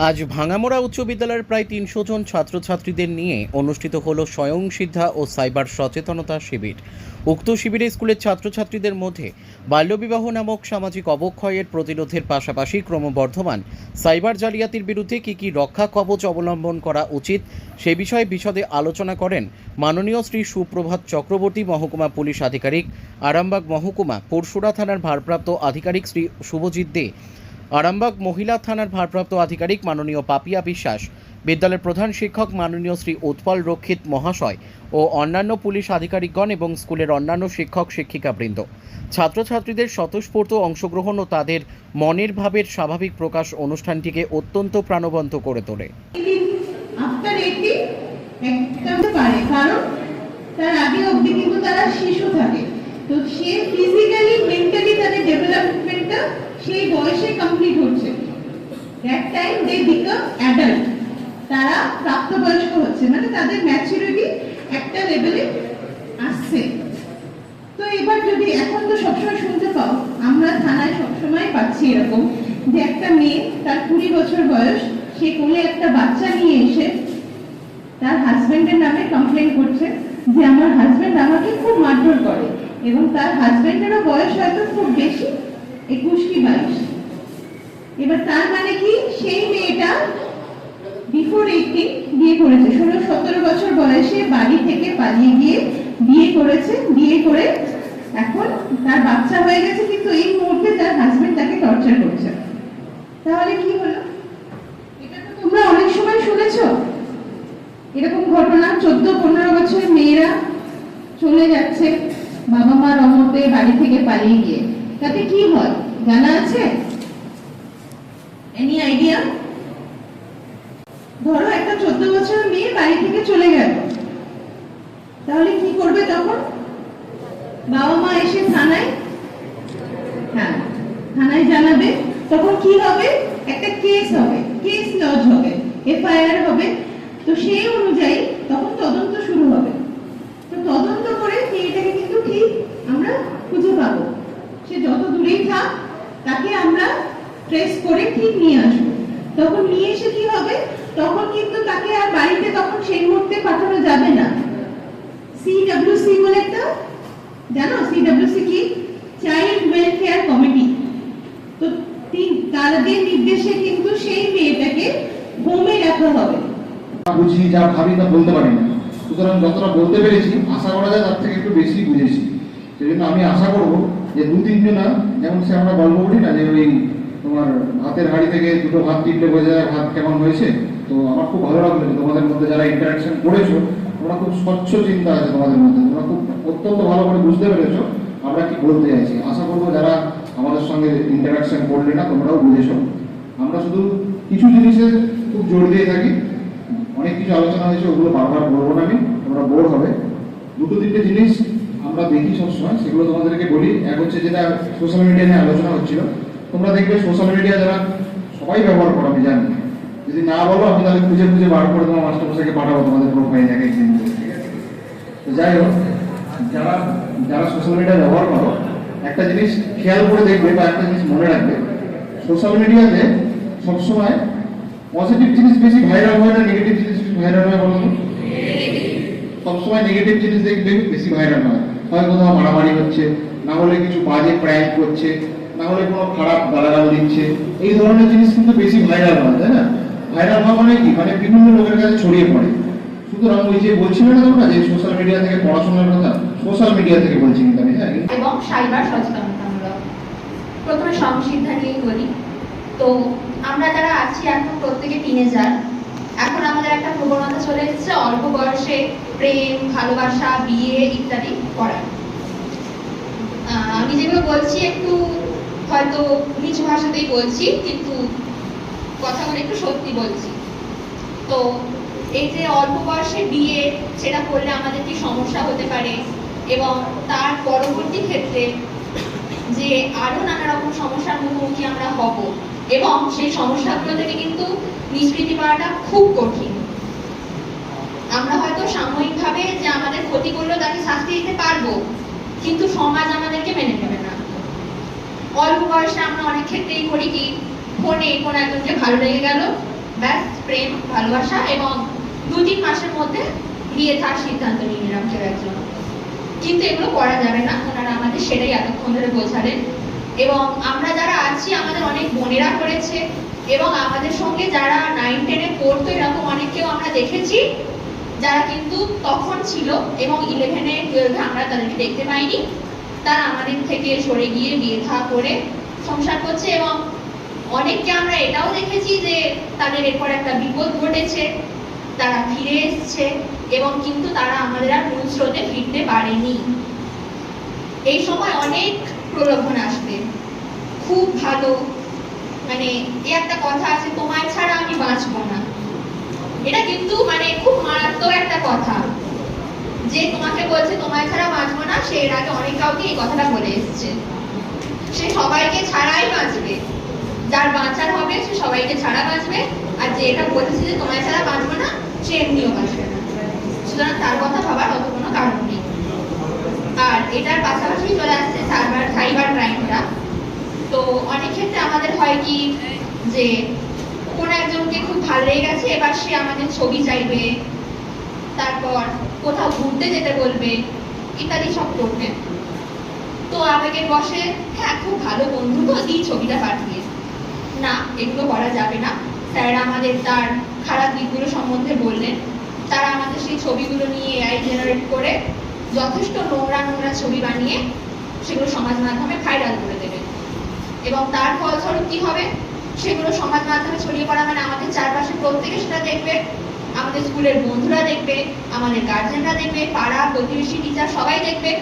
আজ ভাঙামোড়া উচ্চ বিদ্যালয়ের প্রায় ৩০০ জন ছাত্রছাত্রীদের নিয়ে অনুষ্ঠিত হলো স্বয়ংসিদ্ধা ও সাইবার সচেতনতা শিবির। উক্ত শিবিরে স্কুলের ছাত্রছাত্রীদের মধ্যে বাল্যবিবাহ নামক সামাজিক অবক্ষয়ের প্রতিরোধের পাশাপাশি ক্রমবর্ধমান সাইবার জালিয়াতির বিরুদ্ধে কী রক্ষা কবচ অবলম্বন করা উচিত সে বিষয়ে বিশদে আলোচনা করেন মাননীয় শ্রী সুপ্রভাত চক্রবর্তী, মহকুমা পুলিশ আধিকারিক, আরামবাগ মহকুমা, পরশুরা থানার ভারপ্রাপ্ত আধিকারিক শ্রী শুভজিৎ দে, আরামবাগ মহিলা থানার ভারপ্রাপ্ত আধিকারিক মাননীয় পাপিয়া বিশ্বাস, বিদ্যালয়ের প্রধান শিক্ষক মাননীয় শ্রী উৎপল রক্ষিত মহাশয় ও অন্যান্য পুলিশ আধিকারিকগণ এবং স্কুলের অন্যান্য শিক্ষক শিক্ষিকাবৃন্দ। ছাত্রছাত্রীদের স্বতঃস্ফূর্ত অংশগ্রহণ ও তাদের মনের ভাবের স্বাভাবিক প্রকাশ অনুষ্ঠানটিকে অত্যন্ত প্রাণবন্ত করে তোলে। তার আগে অবধি কিন্তু তারা শিশু থাকে, তো সে ফিজিক্যালি মেন্টালি তাদের ডেভেলপমেন্টটা সেই বয়সে কমপ্লিট হচ্ছে। That time they become adult, তারা প্রাপ্তবয়স্ক হচ্ছে, মানে তাদের ম্যাচুরিটি একটা লেভেলে আসছে। তো এবার যদি এখন তো সবসময় শুনতে পাও, আমরা থানায় সবসময় পাচ্ছি এরকম যে একটা মেয়ে তার 20 বছর বয়স, সে কোলে একটা বাচ্চা নিয়ে এসে তার হাজবেন্ডের নামে কমপ্লেন করছে যে আমার হাজবেন্ড আমাকে খুব মারধর করে, এবং তার হাজবেন্ডেরও বয়স হয়তো খুব বেশি, 21 কি 22। এবার তার মানে কি, সেই মেয়েটা বিফোর 18 বিয়ে করেছে, 16-17 বছর বয়সে বাড়ি থেকে পালিয়ে গিয়ে বিয়ে করেছে। বিয়ে করে এখন তার বাচ্চা হয়ে গেছে, কিন্তু এই মুহূর্তে তার হাজবেন্ড তাকে টর্চার করছে। তাহলে কি হলো? এটা তো তোমরা অনেক সময় শুনেছো এরকম ঘটনা। 14-15 বছর মেয়েরা চলে যাচ্ছে বাবা মার অমতে বাড়ি থেকে পালিয়ে গিয়ে, তাতে কি হয় জানা আছে? Any idea? ধরো একটা 14 বছরের মেয়ে বাড়ি থেকে চলে গেল, তাহলে কি করবে তখন? বাবা মা এসে থানায় জানাবে। তখন কি হবে? একটা কেস হবে, কেস লজ হবে, এফআইআর হবে। তো সেই অনুযায়ী তখন তদন্ত শুরু হবে। তো তদন্ত করে মেয়েটাকে কিন্তু ঠিক আমরা খুঁজে পাবো। সে যত দূরেই থাক, তাকে আমরা ট্রেস করে ঠিক নিয়ে আসবো। তখন নিয়ে এসে কি হবে? তখন কিন্তু তাকে আর বাড়িতে তখন সেই মুহূর্তে পাঠানো যাবে না। সিডব্লিউসি বলে একটা, জানো সিডব্লিউসি কি? Child welfare committee. তো তাদের নির্দেশে কিন্তু সেই মেয়েটাকে হোমে রাখা হবে। বুঝি যা ভাবি তা বলতে পারি না, সুতরাং যতটা বলতে পেরেছি আশা করা যায় তার থেকে একটু বেশি বুঝেছি। সেই জন্য আমি আশা করবো যে 2-3 জনা, যেমন সে আমরা গল্প বলি না যে ওই তোমার ভাতের হাঁড়ি থেকে দুটো ভাত টিপলে বোঝা যায় ভাত কেমন হয়েছে। তো আমার খুব ভালো লাগলো যে তোমাদের মধ্যে যারা ইন্টারাকশন করেছো, তোমরা খুব স্বচ্ছ চিন্তা আছে তোমাদের মধ্যে, তোমরা খুব অত্যন্ত ভালো করে বুঝতে পেরেছো আমরা কি বলতে চাইছি। আশা করবো যারা আমাদের সঙ্গে ইন্টারাকশন করলে না, তোমরাও বুঝেছো। আমরা শুধু কিছু জিনিসে খুব জোর দিয়ে থাকি, অনেক কিছু আলোচনা হয়েছে, ওগুলো বারবার বলবো না আমি, তোমরা বোর হবে। 2-3টে জিনিস আমরা দেখি সবসময়, সেগুলো তোমাদেরকে বলি। এক হচ্ছে যেটা সোশ্যাল মিডিয়া নিয়ে আলোচনা হচ্ছিল, তোমরা দেখবে সোশ্যাল মিডিয়া যারা সবাই ব্যবহার করো, আমি জানি, যদি না বলো আমি তাহলে খুঁজে খুঁজে বার করে তোমার মাস্টারমশাইকে পাঠাবো তোমাদের প্রোফাইল এক একদিন। তো যাই হোক, যারা সোশ্যাল মিডিয়া ব্যবহার করো, একটা জিনিস খেয়াল করে দেখবে বা একটা জিনিস মনে রাখবে, সোশ্যাল মিডিয়াতে সবসময় পজিটিভ জিনিস বেশি ভাইরাল হয় না নেগেটিভ জিনিস বেশি ভাইরাল হয়? বলো, সবসময় নেগেটিভ জিনিস দেখবে বেশি ভাইরাল হয়। হয় কোথাও মারামারি হচ্ছে, না হলে কিছু বাজে প্র্যাঙ্ক করছে, না হলে কোনো খারাপ গালাগাল দিচ্ছে, এই ধরনের জিনিস কিন্তু বেশি ভাইরাল হয়, তাই না? ভাইরাল হওয়া মানে কি, মানে বিভিন্ন লোকের কাছে ছড়িয়ে পড়ে। সুতরাং ওই যে বলছিলেন না তোমরা যে সোশ্যাল মিডিয়া থেকে পড়াশোনার কথা, সোশ্যাল মিডিয়া থেকে বলছি কিন্তু আমি, হ্যাঁ। এবং সাইবার সচেতনতামূলক। প্রথমে সংশিদ্ধা নিয়েই বলি। তো আমরা যারা আছি এখন প্রত্যেকে টিনেজার, এখন আমাদের একটা প্রবণতা চলে এসেছে অল্প বয়সে প্রেম, ভালোবাসা, বিয়ে ইত্যাদি করার। আমি যেগুলো বলছি একটু হয়তো নিচু ভাষাতেই বলছি, কিন্তু কথাগুলো একটু সত্যি বলছি। তো এই যে অল্প বয়সে বিয়ে, সেটা করলে আমাদের কি সমস্যা হতে পারে, এবং তার পরবর্তী ক্ষেত্রে যে আরো নানা রকম সমস্যার মুখোমুখি আমরা হব, এবং সেই সমস্যাগুলো থেকে কিন্তু নিষ্কৃতি পাওয়াটা খুব কঠিন। আমরা হয়তো সাময়িকভাবে যে আমাদের ক্ষতি করলেও তাকে শাস্তি দিতে পারবো, কিন্তু সমাজ আমাদেরকে মেনে নেবে না। অল্প বয়সে আমরা অনেক ক্ষেত্রেই করি কি, ফোনে কোনো একজনকে ভালো লেগে গেল, ব্যাস প্রেম ভালোবাসা এবং 2-3 মাসের মধ্যে বিয়ে থাকার সিদ্ধান্ত নিয়ে নিলাম কেউ একজন। কিন্তু এগুলো করা যাবে না, ওনারা আমাদের সেটাই এতক্ষণ ধরে বোঝালেন। এবং আমরা যারা আছি আমাদের অনেক বোনেরা করেছে এবং আমাদের সঙ্গে যারা 9-10-এ পড়তো এরকম অনেককেও আমরা দেখেছি যারা কিন্তু তখন ছিল এবং 11-এ 12-এ আমরা তাদেরকে দেখতে পাইনি, তারা আমাদের থেকে সরে গিয়ে বিয়ে থা করে সংসার করছে। এবং অনেককে আমরা এটাও দেখেছি যে তাদের এরপর একটা বিপদ ঘটেছে, তারা ফিরে এসছে এবং কিন্তু তারা আমাদের আর মূল স্রোতে ফিরতে পারেনি। এই সময় অনেক প্রলোভন আসবে, খুব ভালো, মানে এই একটা কথা আছে, তোমায় ছাড়া আমি বাঁচবো না। এটা কিন্তু মানে খুব মারাত্মক একটা কথা, যে তোমাকে বলছে তোমায় ছাড়া বাঁচবো না, সে এর আগে অনেক কাউকে এই কথাটা বলে এসছে। সে সবাইকে ছাড়াই বাঁচবে, যার বাঁচার হবে সে সবাইকে ছাড়া বাঁচবে, আর যে এটা বলেছে যে তোমায় ছাড়া বাঁচবো না সে এমনিও বাঁচবে না। সুতরাং তার কথা ভাবার অত কোনো কারণ নেই। আর এটার পাশাপাশি চলে আসছে সাইবার ক্রাইমটা। তো অনেক ক্ষেত্রে আমাদের হয় কি যে কোনো একজনকে খুব ভালো লেগে গেছে, এবার সে আমাদের ছবি চাইবে, তারপর কোথাও ঘুরতে যেতে বলবে, ইত্যাদি সব করবে। তো আবেগের বসে হ্যাঁ খুব ভালো বন্ধু তো, এই ছবিটা পাঠিয়ে না, এগুলো করা যাবে না। স্যার আমাদের তার খারাপ দিকগুলো সম্বন্ধে বললেন। তারা আমাদের সেই ছবিগুলো নিয়ে এআই জেনারেট করে যথেষ্ট নোংরা নোংরা ছবি বানিয়ে সেগুলো সমাজ মাধ্যমে ভাইরাল করে দেবে। এবং তার ফলস্বরূপ কি হবে, সেগুলো সমাজ মাধ্যমে ছড়িয়ে পড়া মানে আমাদের চারপাশে প্রত্যেকে সেটা দেখবে, আমাদের স্কুলের বন্ধুরা দেখবে, আমাদের গার্জেনরা দেখবে, পাড়া প্রতিবেশী টিচার সবাই দেখবে।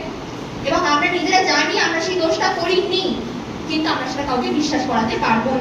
এবং আমরা নিজেরা জানি আমরা সেই দোষটা করিনি, কিন্তু আমরা সেটা কাউকে বিশ্বাস করাতে পারবো না।